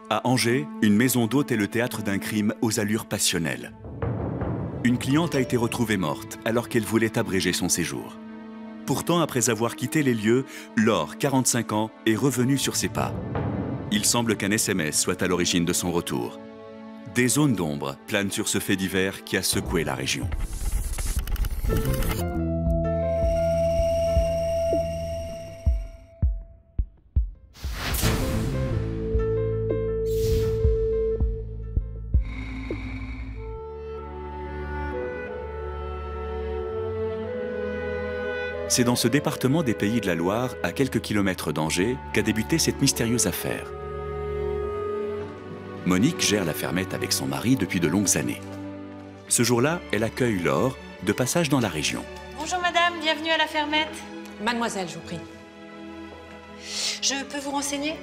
À Angers, une maison d'hôte est le théâtre d'un crime aux allures passionnelles. Une cliente a été retrouvée morte alors qu'elle voulait abréger son séjour. Pourtant, après avoir quitté les lieux, Laure, 45 ans, est revenue sur ses pas. Il semble qu'un SMS soit à l'origine de son retour. Des zones d'ombre planent sur ce fait divers qui a secoué la région. C'est dans ce département des Pays de la Loire, à quelques kilomètres d'Angers, qu'a débuté cette mystérieuse affaire. Monique gère la fermette avec son mari depuis de longues années. Ce jour-là, elle accueille Laure, de passage dans la région. Bonjour madame, bienvenue à la fermette. Mademoiselle, je vous prie. Je peux vous renseigner?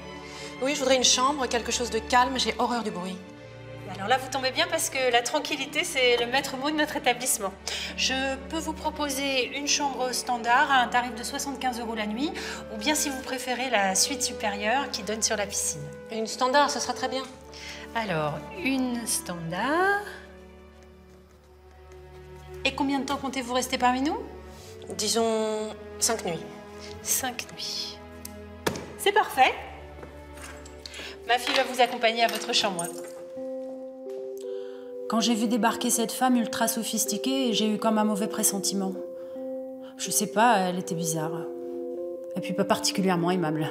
Oui, je voudrais une chambre, quelque chose de calme, j'ai horreur du bruit. Alors là, vous tombez bien parce que la tranquillité, c'est le maître mot de notre établissement. Je peux vous proposer une chambre standard à un tarif de 75 € la nuit, ou bien si vous préférez la suite supérieure qui donne sur la piscine. Une standard, ça sera très bien. Alors, une standard. Et combien de temps comptez-vous rester parmi nous? Disons 5 nuits. 5 nuits. C'est parfait. Ma fille va vous accompagner à votre chambre. Quand j'ai vu débarquer cette femme ultra sophistiquée, j'ai eu comme un mauvais pressentiment. Je sais pas, elle était bizarre. Et puis pas particulièrement aimable.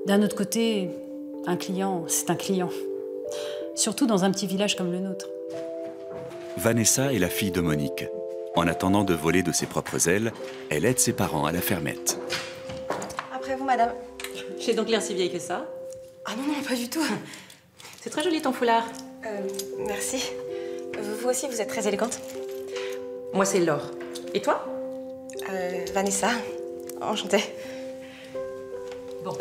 D'un autre côté, un client, c'est un client. Surtout dans un petit village comme le nôtre. Vanessa est la fille de Monique. En attendant de voler de ses propres ailes, elle aide ses parents à la fermette. Après vous, madame. J'ai donc l'air si vieille que ça? Ah non, non, pas du tout. C'est très joli ton foulard. Merci. Vous aussi, vous êtes très élégante. Moi, c'est Laure. Et toi? Vanessa. Enchantée. Bon.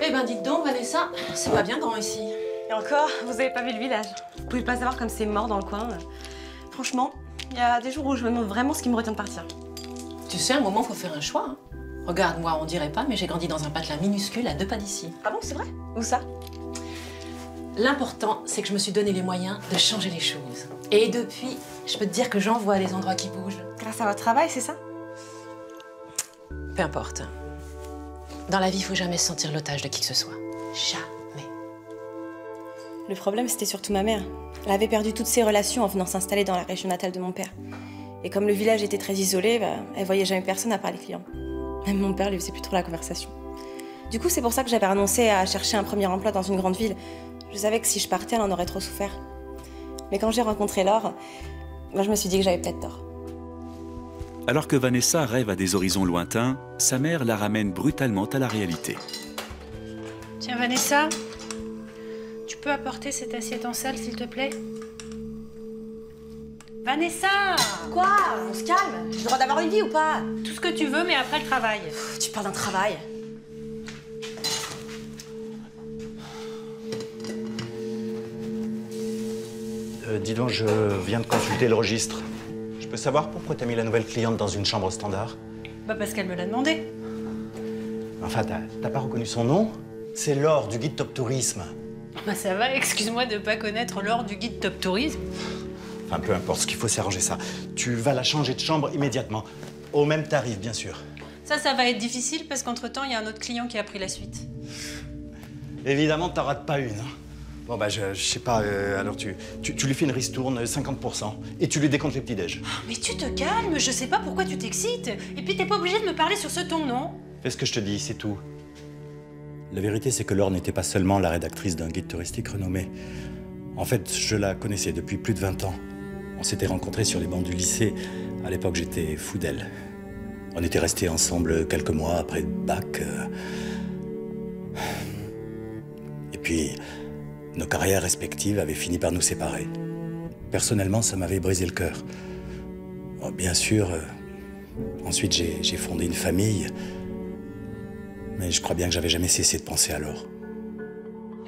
Eh ben, dites donc, Vanessa, c'est pas bien grand ici. Et encore, vous avez pas vu le village. Vous pouvez pas savoir comme c'est mort dans le coin. Franchement, il y a des jours où je me demande vraiment ce qui me retient de partir. Tu sais, à un moment, faut faire un choix. Hein. Regarde, moi, on dirait pas, mais j'ai grandi dans un patelin minuscule à 2 pas d'ici. Ah bon, c'est vrai? Où ça? L'important, c'est que je me suis donné les moyens de changer les choses. Et depuis, je peux te dire que j'en vois des endroits qui bougent. Grâce à votre travail, c'est ça? Peu importe. Dans la vie, il faut jamais se sentir l'otage de qui que ce soit. Jamais. Le problème, c'était surtout ma mère. Elle avait perdu toutes ses relations en venant s'installer dans la région natale de mon père. Et comme le village était très isolé, elle voyait jamais personne à part les clients. Même mon père lui faisait plus trop la conversation. Du coup, c'est pour ça que j'avais renoncé à chercher un premier emploi dans une grande ville. Je savais que si je partais, elle en aurait trop souffert. Mais quand j'ai rencontré Laure, je me suis dit que j'avais peut-être tort. Alors que Vanessa rêve à des horizons lointains, sa mère la ramène brutalement à la réalité. Tiens, Vanessa, tu peux apporter cette assiette en salle, s'il te plaît? Vanessa! Quoi? On se calme? J'ai le droit d'avoir une vie ou pas? Tout ce que tu veux, mais après le travail. Tu parles d'un travail. Dis donc, je viens de consulter le registre. Je peux savoir pourquoi t'as mis la nouvelle cliente dans une chambre standard? Bah parce qu'elle me l'a demandé. Enfin, t'as pas reconnu son nom? C'est Laure du guide Top Tourisme. Bah ça va, excuse-moi de pas connaître l'or du guide Top Tourisme. Enfin, peu importe, ce qu'il faut, c'est arranger ça. Tu vas la changer de chambre immédiatement. Au même tarif, bien sûr. Ça va être difficile parce qu'entre-temps, il y a un autre client qui a pris la suite. Évidemment, t'en rates pas une. Hein. Bon, bah, je sais pas, alors tu lui fais une ristourne 50% et tu lui décomptes les petits-déj. Mais tu te calmes, je sais pas pourquoi tu t'excites. Et puis t'es pas obligé de me parler sur ce ton, non? Fais ce que je te dis, c'est tout. La vérité, c'est que Laure n'était pas seulement la rédactrice d'un guide touristique renommé. En fait, je la connaissais depuis plus de 20 ans. On s'était rencontrés sur les bancs du lycée. À l'époque, j'étais fou d'elle. On était restés ensemble quelques mois après le bac. Et puis, nos carrières respectives avaient fini par nous séparer. Personnellement, ça m'avait brisé le cœur. Oh, bien sûr, ensuite j'ai fondé une famille. Mais je crois bien que j'avais jamais cessé de penser à Laure.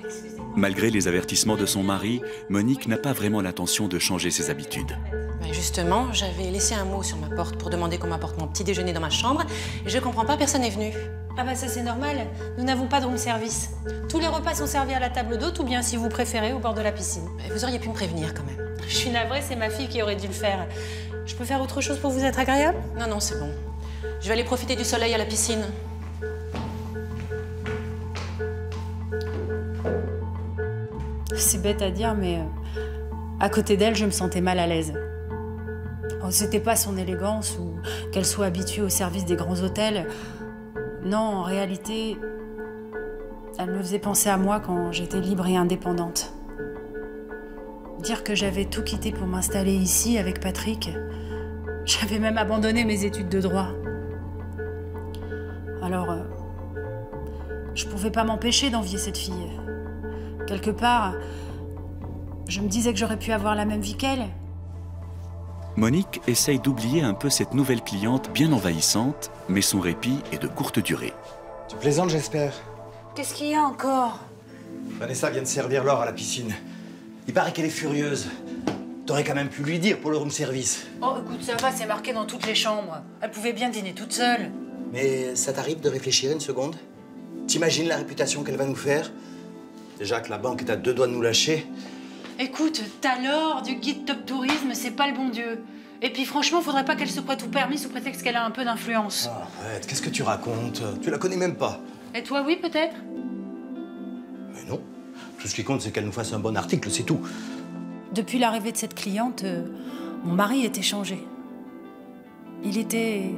Excusez-moi. Malgré les avertissements de son mari, Monique n'a pas vraiment l'intention de changer ses habitudes. Ben justement, j'avais laissé un mot sur ma porte pour demander qu'on m'apporte mon petit déjeuner dans ma chambre. Et je comprends pas, personne n'est venu. Ah bah ça c'est normal, nous n'avons pas de room service. Tous les repas sont servis à la table d'hôte ou bien si vous préférez au bord de la piscine. Ben, vous auriez pu me prévenir quand même. Je suis navrée, c'est ma fille qui aurait dû le faire. Je peux faire autre chose pour vous être agréable? Non, non, c'est bon. Je vais aller profiter du soleil à la piscine. C'est bête à dire, mais à côté d'elle, je me sentais mal à l'aise. Oh, c'était pas son élégance ou qu'elle soit habituée au service des grands hôtels. Non, en réalité, elle me faisait penser à moi quand j'étais libre et indépendante. Dire que j'avais tout quitté pour m'installer ici avec Patrick, j'avais même abandonné mes études de droit. Alors, je pouvais pas m'empêcher d'envier cette fille. Quelque part, je me disais que j'aurais pu avoir la même vie qu'elle. Monique essaye d'oublier un peu cette nouvelle cliente bien envahissante, mais son répit est de courte durée. Tu plaisantes, j'espère? Qu'est-ce qu'il y a encore? Vanessa vient de servir Laure à la piscine. Il paraît qu'elle est furieuse. T'aurais quand même pu lui dire pour le room service. Oh, écoute, ça va, c'est marqué dans toutes les chambres. Elle pouvait bien dîner toute seule. Mais ça t'arrive de réfléchir une seconde? T'imagines la réputation qu'elle va nous faire? Déjà que la banque est à 2 doigts de nous lâcher. Écoute, t'as Laure du guide Top Tourisme, c'est pas le bon Dieu. Et puis franchement, faudrait pas qu'elle se croie tout permis sous prétexte qu'elle a un peu d'influence. Ah, arrête, qu'est-ce que tu racontes? Tu la connais même pas. Et toi, oui, peut-être? Mais non. Tout ce qui compte, c'est qu'elle nous fasse un bon article, c'est tout. Depuis l'arrivée de cette cliente, mon mari était changé. Il était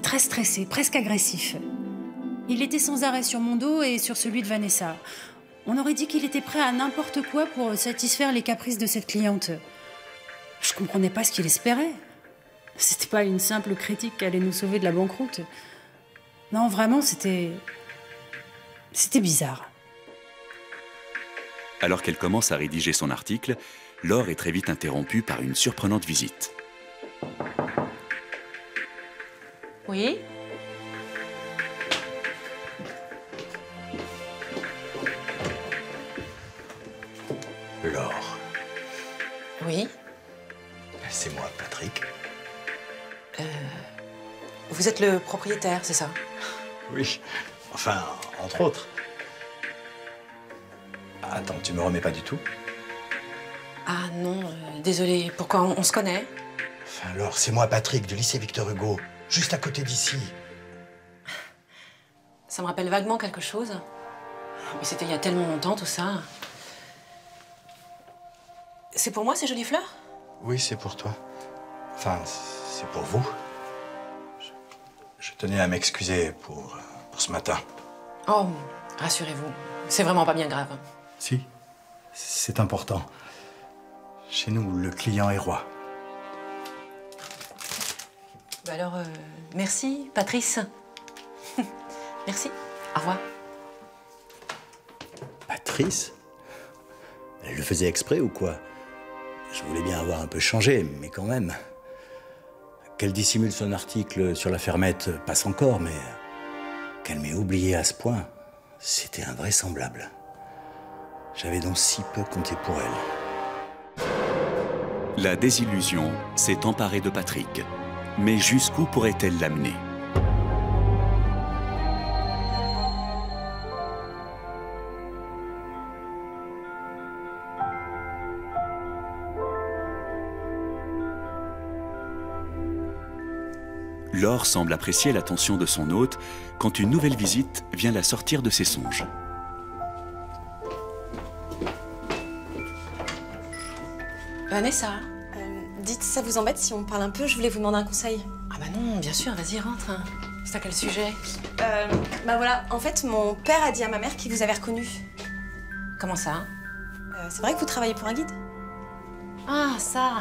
très stressé, presque agressif. Il était sans arrêt sur mon dos et sur celui de Vanessa. On aurait dit qu'il était prêt à n'importe quoi pour satisfaire les caprices de cette cliente. Je comprenais pas ce qu'il espérait. C'était pas une simple critique qui allait nous sauver de la banqueroute. Non, vraiment, c'était bizarre. Alors qu'elle commence à rédiger son article, Laure est très vite interrompue par une surprenante visite. Oui? Laure. Oui? C'est moi, Patrick. Vous êtes le propriétaire, c'est ça? Oui. Enfin, entre autres. Attends, tu me remets pas du tout? Ah non, désolé. Pourquoi on se connaît? Enfin, Laure, c'est moi, Patrick, du lycée Victor Hugo. Juste à côté d'ici. Ça me rappelle vaguement quelque chose. Mais c'était il y a tellement longtemps, tout ça. C'est pour moi, ces jolies fleurs? Oui, c'est pour toi. Enfin, c'est pour vous. Je tenais à m'excuser pour ce matin. Oh, rassurez-vous, c'est vraiment pas bien grave. Si, c'est important. Chez nous, le client est roi. Bah alors, merci, Patrice. Merci, au revoir. Patrice? Elle le faisait exprès ou quoi? Je voulais bien avoir un peu changé, mais quand même. Qu'elle dissimule son article sur la fermette passe encore, mais qu'elle m'ait oublié à ce point, c'était invraisemblable. J'avais donc si peu compté pour elle. La désillusion s'est emparée de Patrick. Mais jusqu'où pourrait-elle l'amener? Laure semble apprécier l'attention de son hôte quand une nouvelle visite vient la sortir de ses songes. Vanessa? Dites, ça vous embête si on parle un peu? Je voulais vous demander un conseil. Ah bah non, bien sûr, vas-y, rentre. C'est à quel sujet? Bah voilà, en fait, mon père a dit à ma mère qu'il vous avait reconnu. Comment ça? C'est vrai que vous travaillez pour un guide? Ah, ça.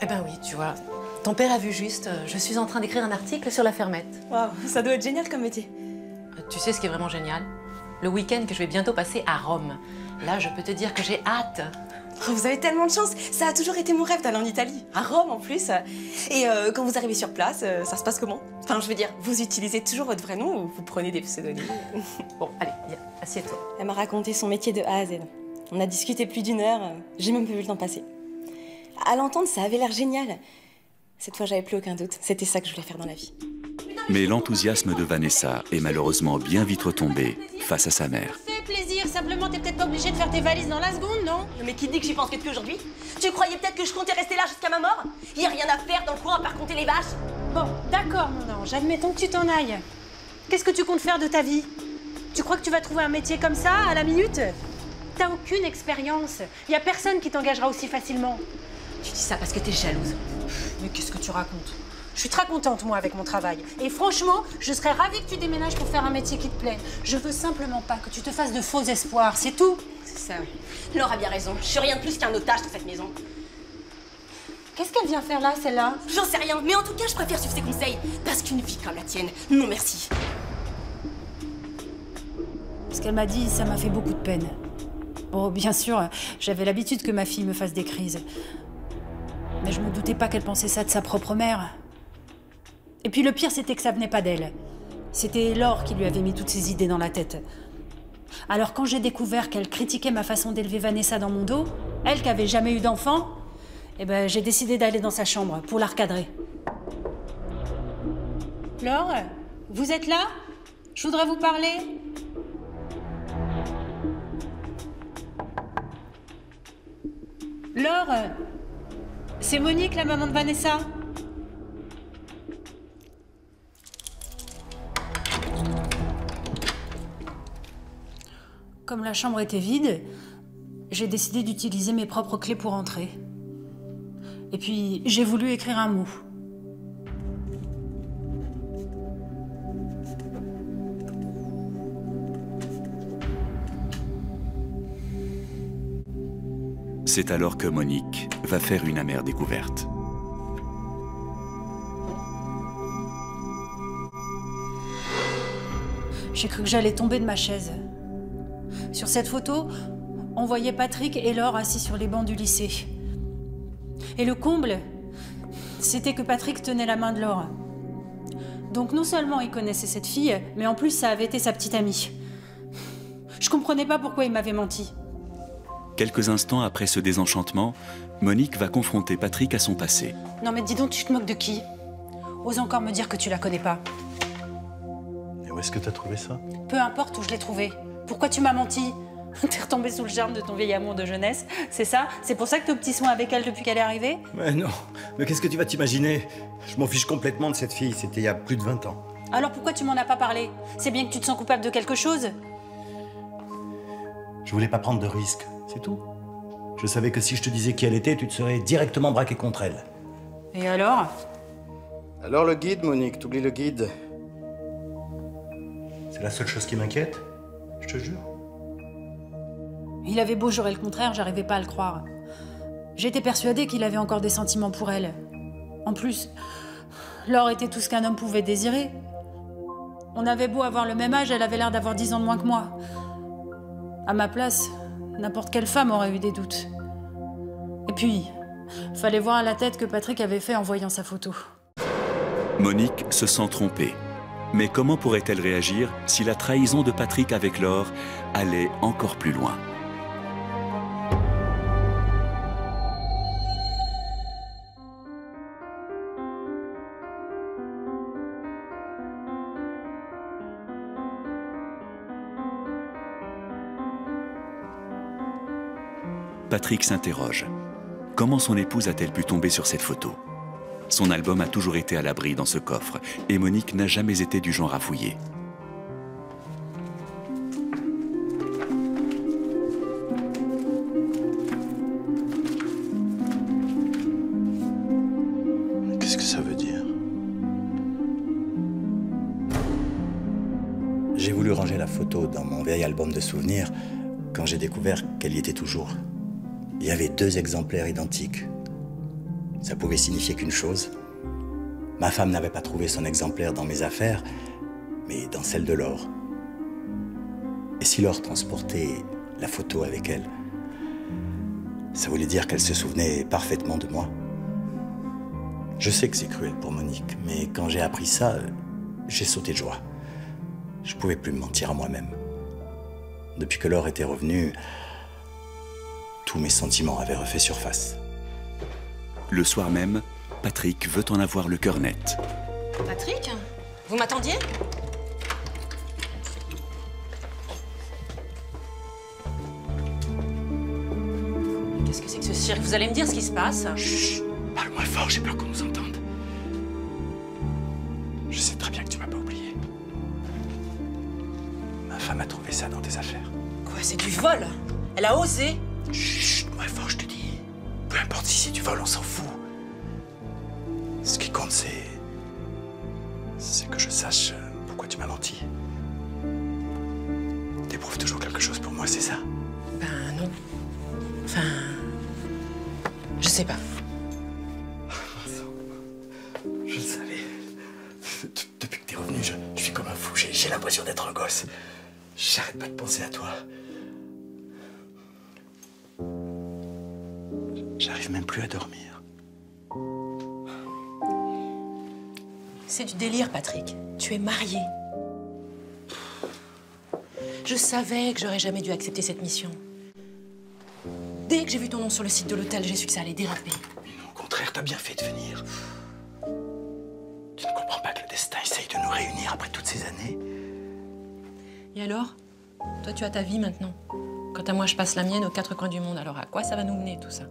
Eh ben oui, tu vois, ton père a vu juste. Je suis en train d'écrire un article sur la fermette. Waouh, ça doit être génial comme métier. Tu sais ce qui est vraiment génial? Le week-end que je vais bientôt passer à Rome. Là, je peux te dire que j'ai hâte. Oh, vous avez tellement de chance. Ça a toujours été mon rêve d'aller en Italie, à Rome en plus. Et quand vous arrivez sur place, ça se passe comment? Enfin, je veux dire, vous utilisez toujours votre vrai nom ou vous prenez des pseudonymes? Bon, allez, viens, assieds-toi. Elle m'a raconté son métier de A à Z. On a discuté plus d'1 heure, j'ai même pas vu le temps passer. À l'entendre, ça avait l'air génial. Cette fois, j'avais plus aucun doute. C'était ça que je voulais faire dans la vie. Mais l'enthousiasme de Vanessa est malheureusement bien vite retombé face à sa mère. Fais plaisir, simplement t'es peut-être pas obligé de faire tes valises dans la seconde, non? Mais qui dit que j'y penserai depuis aujourd'hui? Tu croyais peut-être que je comptais rester là jusqu'à ma mort? Y a rien à faire dans le coin à part compter les vaches? Bon, d'accord mon ange, admettons que tu t'en ailles. Qu'est-ce que tu comptes faire de ta vie? Tu crois que tu vas trouver un métier comme ça, à la minute? T'as aucune expérience. Y a personne qui t'engagera aussi facilement. Tu dis ça parce que t'es jalouse. Mais qu'est-ce que tu racontes? Je suis très contente, moi, avec mon travail. Et franchement, je serais ravie que tu déménages pour faire un métier qui te plaît. Je veux simplement pas que tu te fasses de faux espoirs, c'est tout. C'est ça, oui. Laure a bien raison. Je suis rien de plus qu'un otage dans cette maison. Qu'est-ce qu'elle vient faire là, celle-là? J'en sais rien, mais en tout cas, je préfère suivre ses conseils. Parce qu'une vie comme la tienne, non merci. Ce qu'elle m'a dit, ça m'a fait beaucoup de peine. Bon, bien sûr, j'avais l'habitude que ma fille me fasse des crises. Mais je me doutais pas qu'elle pensait ça de sa propre mère. Et puis le pire, c'était que ça venait pas d'elle. C'était Laure qui lui avait mis toutes ces idées dans la tête. Alors quand j'ai découvert qu'elle critiquait ma façon d'élever Vanessa dans mon dos, elle qui avait jamais eu d'enfant, eh ben, j'ai décidé d'aller dans sa chambre pour la recadrer. Laure, vous êtes là? Je voudrais vous parler. Laure, c'est Monique, la maman de Vanessa. Comme la chambre était vide, j'ai décidé d'utiliser mes propres clés pour entrer. Et puis, j'ai voulu écrire un mot. C'est alors que Monique va faire une amère découverte. J'ai cru que j'allais tomber de ma chaise. Sur cette photo, on voyait Patrick et Laure assis sur les bancs du lycée. Et le comble, c'était que Patrick tenait la main de Laure. Donc non seulement il connaissait cette fille, mais en plus ça avait été sa petite amie. Je comprenais pas pourquoi il m'avait menti. Quelques instants après ce désenchantement, Monique va confronter Patrick à son passé. Non mais dis donc, tu te moques de qui? Ose encore me dire que tu la connais pas. Et où est-ce que t'as trouvé ça? Peu importe où je l'ai trouvée. Pourquoi tu m'as menti? T'es retombé sous le charme de ton vieil amour de jeunesse, c'est ça? C'est pour ça que t'es au petit soin avec elle depuis qu'elle est arrivée? Mais non, mais qu'est-ce que tu vas t'imaginer? Je m'en fiche complètement de cette fille, c'était il y a plus de 20 ans. Alors pourquoi tu m'en as pas parlé? C'est bien que tu te sens coupable de quelque chose? Je voulais pas prendre de risques, c'est tout. Je savais que si je te disais qui elle était, tu te serais directement braqué contre elle. Et alors? Alors le guide, Monique, t'oublies le guide. C'est la seule chose qui m'inquiète, je te jure. Il avait beau jurer le contraire, j'arrivais pas à le croire. J'étais persuadée qu'il avait encore des sentiments pour elle. En plus, Laure était tout ce qu'un homme pouvait désirer. On avait beau avoir le même âge, elle avait l'air d'avoir 10 ans de moins que moi. À ma place, n'importe quelle femme aurait eu des doutes. Et puis, fallait voir la tête que Patrick avait fait en voyant sa photo. Monique se sent trompée. Mais comment pourrait-elle réagir si la trahison de Patrick avec Laure allait encore plus loin? Patrick s'interroge. Comment son épouse a-t-elle pu tomber sur cette photo? Son album a toujours été à l'abri dans ce coffre et Monique n'a jamais été du genre à fouiller. Qu'est-ce que ça veut dire? J'ai voulu ranger la photo dans mon vieil album de souvenirs quand j'ai découvert qu'elle y était toujours. Il y avait 2 exemplaires identiques. Ça pouvait signifier qu'une chose. Ma femme n'avait pas trouvé son exemplaire dans mes affaires, mais dans celle de Laure. Et si Laure transportait la photo avec elle, Ça voulait dire qu'elle se souvenait parfaitement de moi. Je sais que c'est cruel pour Monique, mais quand j'ai appris ça, j'ai sauté de joie. Je pouvais plus me mentir à moi-même. Depuis que Laure était revenue, tous mes sentiments avaient refait surface. Le soir même, Patrick veut en avoir le cœur net. Patrick, vous m'attendiez? Qu'est-ce que c'est que ce cirque? Vous allez me dire ce qui se passe? Chut, parle moins fort, j'ai peur qu'on nous entende. Je sais très bien que tu m'as pas oublié. Ma femme a trouvé ça dans tes affaires. Quoi, c'est du vol? Elle a osé? Chut, moins fort, je te dis. Peu importe si c'est du vol, on s'en fout. Ce qui compte, c'est que je sache pourquoi tu m'as menti. T'éprouves toujours quelque chose pour moi, c'est ça? Ben non. Enfin... je sais pas. Je le savais. Depuis que t'es revenu, je suis comme un fou. J'ai l'impression d'être un gosse. J'arrête pas de penser à toi. J'arrive même plus à dormir. C'est du délire, Patrick. Tu es marié. Je savais que j'aurais jamais dû accepter cette mission. Dès que j'ai vu ton nom sur le site de l'hôtel, j'ai su que ça allait déraper. Mais non, au contraire, t'as bien fait de venir. Tu ne comprends pas que le destin essaye de nous réunir après toutes ces années? Et alors? Toi, tu as ta vie maintenant. Quant à moi, je passe la mienne aux quatre coins du monde. Alors à quoi ça va nous mener, tout ça?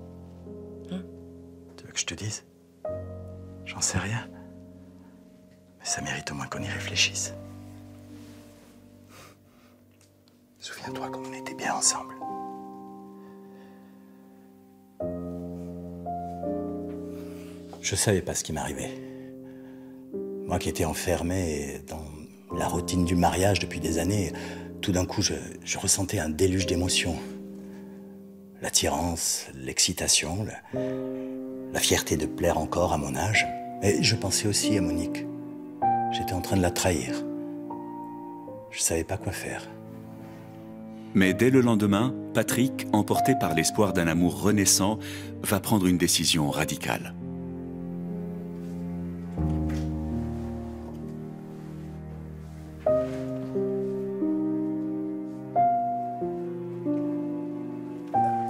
Tu veux que je te dise? J'en sais rien. Mais ça mérite au moins qu'on y réfléchisse. Souviens-toi quand on était bien ensemble. Je savais pas ce qui m'arrivait. Moi qui étais enfermé dans la routine du mariage depuis des années, tout d'un coup, je ressentais un déluge d'émotions. L'attirance, l'excitation, la fierté de plaire encore à mon âge. Et je pensais aussi à Monique. J'étais en train de la trahir. Je savais pas quoi faire. Mais dès le lendemain, Patrick, emporté par l'espoir d'un amour renaissant, va prendre une décision radicale.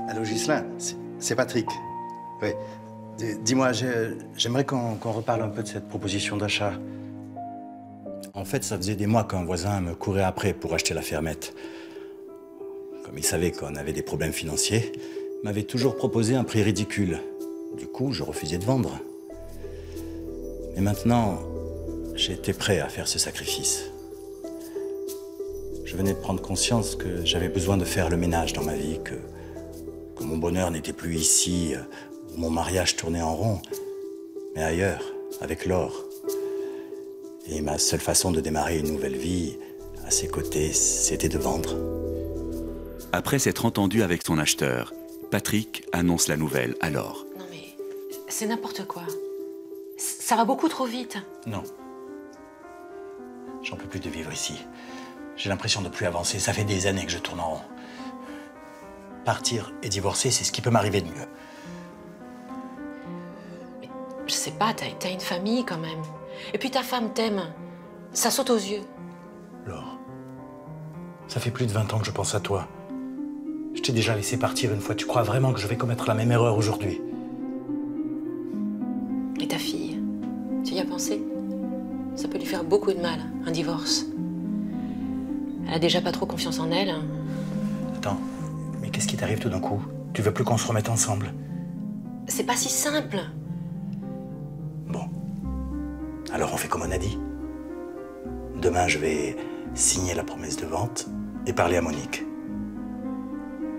Allô Ghislain, c'est Patrick. Oui. Dis-moi, j'aimerais qu'on reparle un peu de cette proposition d'achat. En fait, ça faisait des mois qu'un voisin me courait après pour acheter la fermette. Comme il savait qu'on avait des problèmes financiers, il m'avait toujours proposé un prix ridicule. Du coup, je refusais de vendre. Mais maintenant, j'étais prêt à faire ce sacrifice. Je venais de prendre conscience que j'avais besoin de faire le ménage dans ma vie, que mon bonheur n'était plus ici, où mon mariage tournait en rond, mais ailleurs, avec Laure. Et ma seule façon de démarrer une nouvelle vie, à ses côtés, c'était de vendre. Après s'être entendu avec son acheteur, Patrick annonce la nouvelle à Laure. Non mais, c'est n'importe quoi. Ça va beaucoup trop vite. Non. J'en peux plus de vivre ici. J'ai l'impression de plus avancer. Ça fait des années que je tourne en rond. Partir et divorcer, c'est ce qui peut m'arriver de mieux. Mais, je sais pas, t'as une famille quand même. Et puis ta femme t'aime. Ça saute aux yeux. Laure, ça fait plus de 20 ans que je pense à toi. Je t'ai déjà laissé partir une fois. Tu crois vraiment que je vais commettre la même erreur aujourd'hui? Et ta fille, tu y as pensé? Ça peut lui faire beaucoup de mal, un divorce. Elle a déjà pas trop confiance en elle. Attends, mais qu'est-ce qui t'arrive tout d'un coup? Tu veux plus qu'on se remette ensemble? C'est pas si simple. Bon. Alors on fait comme on a dit. Demain, je vais signer la promesse de vente et parler à Monique.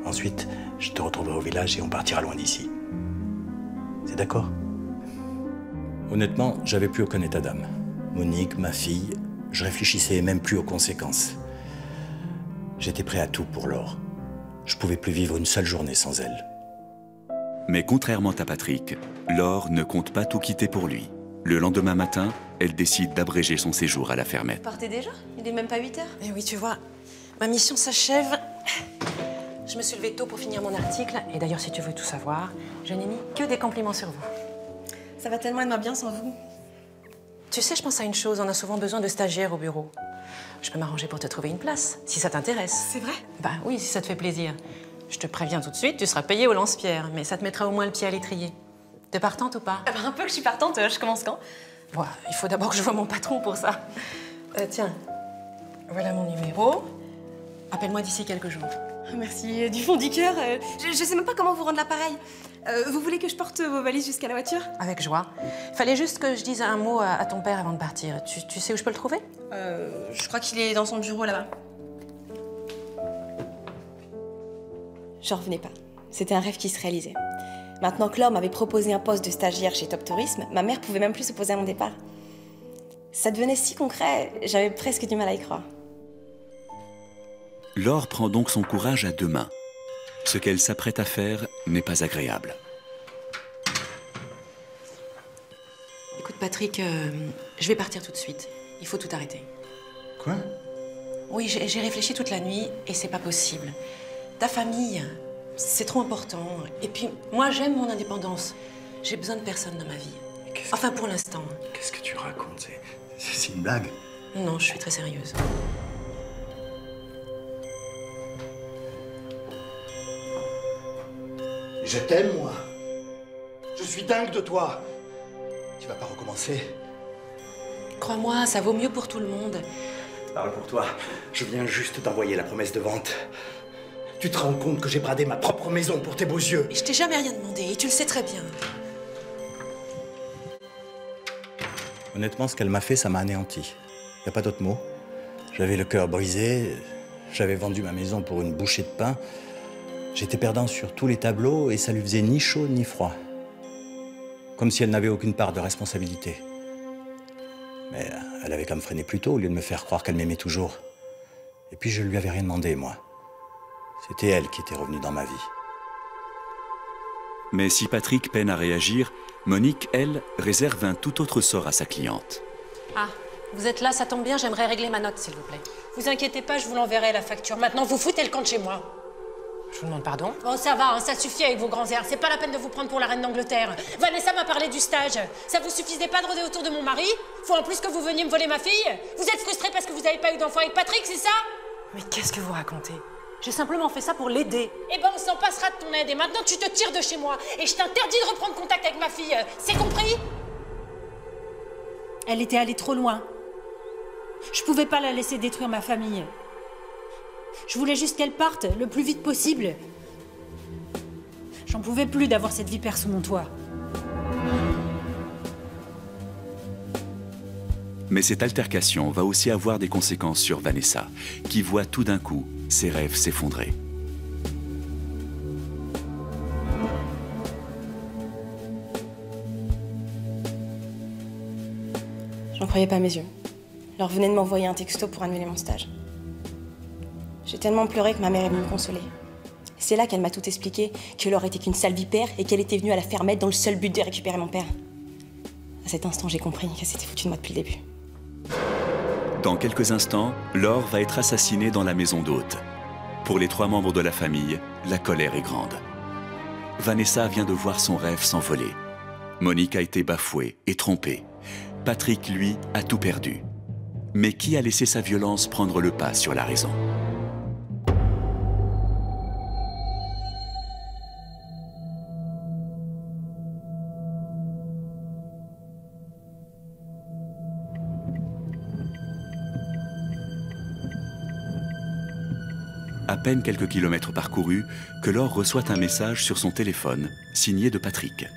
Ensuite, je te retrouverai au village et on partira loin d'ici. C'est d'accord? Honnêtement, j'avais plus aucun état d'âme. Monique, ma fille, je réfléchissais même plus aux conséquences. J'étais prêt à tout pour Laure. Je pouvais plus vivre une seule journée sans elle. Mais contrairement à Patrick, Laure ne compte pas tout quitter pour lui. Le lendemain matin, elle décide d'abréger son séjour à la fermette. Partez déjà? Il est même pas 8 h. Eh oui, tu vois, ma mission s'achève. Je je me suis levée tôt pour finir mon article. Et d'ailleurs, si tu veux tout savoir, je n'ai mis que des compliments sur vous. Ça va tellement être bien sans vous. Tu sais, je pense à une chose, on a souvent besoin de stagiaires au bureau. Je peux m'arranger pour te trouver une place, si ça t'intéresse. C'est vrai? Bah oui, si ça te fait plaisir. Je te préviens tout de suite, tu seras payée au lance-pierre, mais ça te mettra au moins le pied à l'étrier. T'es partante ou pas? Ah bah, un peu que je suis partante, je commence quand? Ouais, il faut d'abord que je voie mon patron pour ça. Tiens, voilà mon numéro. Appelle-moi d'ici quelques jours. Merci du fond du cœur. Je sais même pas comment vous rendre l'appareil. Vous voulez que je porte vos valises jusqu'à la voiture? Avec joie. Fallait juste que je dise un mot à ton père avant de partir. Tu sais où je peux le trouver? Je crois qu'il est dans son bureau là-bas. J'en revenais pas. C'était un rêve qui se réalisait. Maintenant que Laure m'avait proposé un poste de stagiaire chez Top Tourisme, ma mère pouvait même plus s'opposer à mon départ. Ça devenait si concret, j'avais presque du mal à y croire. Laure prend donc son courage à deux mains. Ce qu'elle s'apprête à faire n'est pas agréable. Écoute, Patrick, je vais partir tout de suite. Il faut tout arrêter. Quoi? Oui, j'ai réfléchi toute la nuit et c'est pas possible. Ta famille, c'est trop important. Et puis, moi, j'aime mon indépendance. J'ai besoin de personne dans ma vie. Enfin, pour l'instant. Qu'est-ce que tu racontes? C'est une blague. Non, je suis très sérieuse. Je t'aime, moi. Je suis dingue de toi. Tu vas pas recommencer? Crois-moi, ça vaut mieux pour tout le monde. Parle pour toi. Je viens juste d'envoyer la promesse de vente. Tu te rends compte que j'ai bradé ma propre maison pour tes beaux yeux? Et je t'ai jamais rien demandé, et tu le sais très bien. Honnêtement, ce qu'elle m'a fait, ça m'a anéanti. Y a pas d'autre mot. J'avais le cœur brisé, j'avais vendu ma maison pour une bouchée de pain. J'étais perdant sur tous les tableaux et ça lui faisait ni chaud ni froid. Comme si elle n'avait aucune part de responsabilité. Mais elle avait qu'à me freiner plus tôt au lieu de me faire croire qu'elle m'aimait toujours. Et puis je lui avais rien demandé, moi. C'était elle qui était revenue dans ma vie. Mais si Patrick peine à réagir, Monique, elle, réserve un tout autre sort à sa cliente. Ah, vous êtes là, ça tombe bien, j'aimerais régler ma note, s'il vous plaît. Vous inquiétez pas, je vous l'enverrai la facture. Maintenant, vous foutez le camp de chez moi. Je vous demande pardon. Oh, ça va, hein, ça suffit avec vos grands airs. C'est pas la peine de vous prendre pour la reine d'Angleterre. Vanessa m'a parlé du stage. Ça vous suffisait pas de rôder autour de mon mari? Faut en plus que vous veniez me voler ma fille? Vous êtes frustré parce que vous avez pas eu d'enfant avec Patrick, c'est ça? Mais qu'est-ce que vous racontez? J'ai simplement fait ça pour l'aider. Eh ben, on s'en passera de ton aide. Et maintenant, tu te tires de chez moi. Et je t'interdis de reprendre contact avec ma fille. C'est compris? Elle était allée trop loin. Je pouvais pas la laisser détruire ma famille. Je voulais juste qu'elle parte le plus vite possible. J'en pouvais plus d'avoir cette vipère sous mon toit. Mais cette altercation va aussi avoir des conséquences sur Vanessa, qui voit tout d'un coup ses rêves s'effondrer. J'en croyais pas mes yeux. Laure venait de m'envoyer un texto pour annuler mon stage. J'ai tellement pleuré que ma mère est venue me consoler. C'est là qu'elle m'a tout expliqué, que Laure était qu'une sale vipère et qu'elle était venue à la fermette dans le seul but de récupérer mon père. À cet instant, j'ai compris qu'elle s'était foutue de moi depuis le début. Dans quelques instants, Laure va être assassinée dans la maison d'hôte. Pour les 3 membres de la famille, la colère est grande. Vanessa vient de voir son rêve s'envoler. Monique a été bafouée et trompée. Patrick, lui, a tout perdu. Mais qui a laissé sa violence prendre le pas sur la raison ? À peine quelques kilomètres parcourus, que Laure reçoit un message sur son téléphone, signé de Patrick.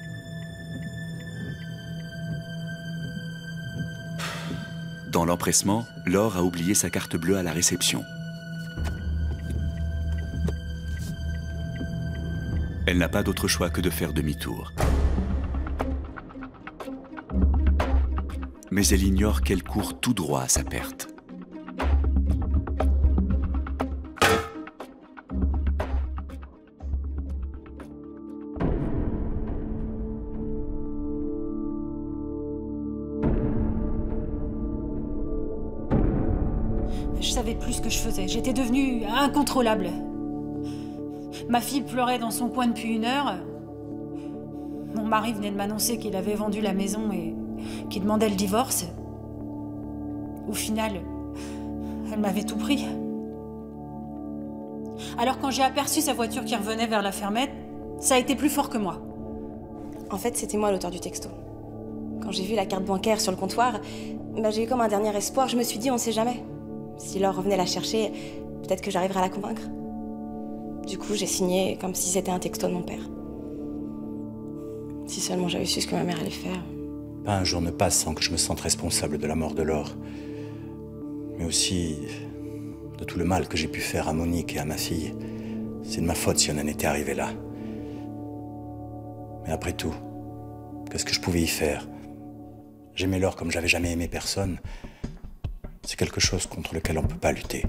Dans l'empressement, Laure a oublié sa carte bleue à la réception. Elle n'a pas d'autre choix que de faire demi-tour. Mais elle ignore qu'elle court tout droit à sa perte. Je savais plus ce que je faisais. J'étais devenue incontrôlable. Ma fille pleurait dans son coin depuis 1 heure. Mon mari venait de m'annoncer qu'il avait vendu la maison et qu'il demandait le divorce. Au final, elle m'avait tout pris. Alors quand j'ai aperçu sa voiture qui revenait vers la fermette, ça a été plus fort que moi. En fait, c'était moi l'auteur du texto. Quand j'ai vu la carte bancaire sur le comptoir, j'ai eu comme un dernier espoir. Je me suis dit, on sait jamais. Si Laure revenait la chercher, peut-être que j'arriverai à la convaincre. Du coup, j'ai signé comme si c'était un texto de mon père. Si seulement j'avais su ce que ma mère allait faire. Pas un jour ne passe sans que je me sente responsable de la mort de Laure. Mais aussi de tout le mal que j'ai pu faire à Monique et à ma fille. C'est de ma faute si on en était arrivé là. Mais après tout, qu'est-ce que je pouvais y faire? J'aimais Laure comme j'avais jamais aimé personne. C'est quelque chose contre lequel on ne peut pas lutter.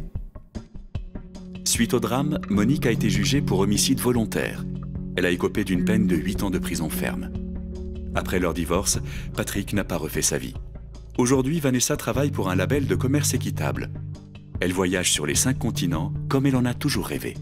Suite au drame, Monique a été jugée pour homicide volontaire. Elle a écopé d'une peine de 8 ans de prison ferme. Après leur divorce, Patrick n'a pas refait sa vie. Aujourd'hui, Vanessa travaille pour un label de commerce équitable. Elle voyage sur les 5 continents comme elle en a toujours rêvé.